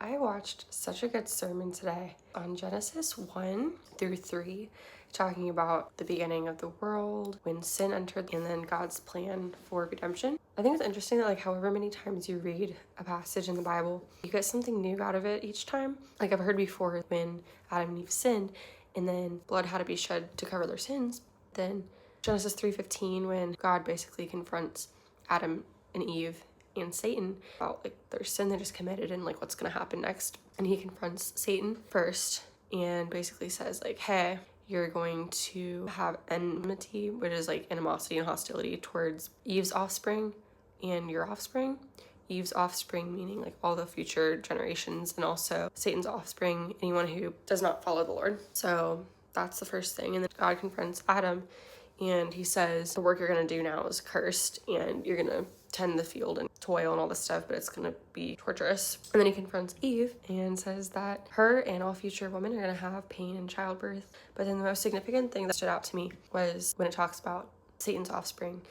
I watched such a good sermon today on Genesis 1 through 3, talking about the beginning of the world, when sin entered, and then God's plan for redemption. I think it's interesting that however many times you read a passage in the Bible, you get something new out of it each time. I've heard before when Adam and Eve sinned, and then blood had to be shed to cover their sins. Then Genesis 3:15, when God basically confronts Adam and Eve and Satan about their sin they just committed and what's gonna happen next. And he confronts Satan first and basically says hey, you're going to have enmity, which is animosity and hostility towards Eve's offspring and your offspring. Eve's offspring meaning all the future generations, and also Satan's offspring, anyone who does not follow the Lord. So that's the first thing. And then God confronts Adam and he says, the work you're gonna do now is cursed, and you're gonna tend the field and toil and all this stuff, but it's gonna be torturous. And then he confronts Eve and says that her and all future women are gonna have pain in childbirth. But then the most significant thing that stood out to me was when it talks about Satan's offspring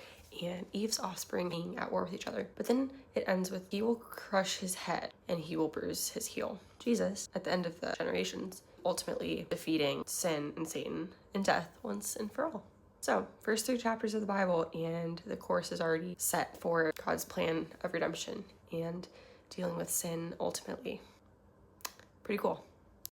and Eve's offspring being at war with each other. But then it ends with, he will crush his head and he will bruise his heel. Jesus, at the end of the generations, ultimately defeating sin and Satan and death once and for all. So, first 3 chapters of the Bible, and the course is already set for God's plan of redemption and dealing with sin ultimately. Pretty cool.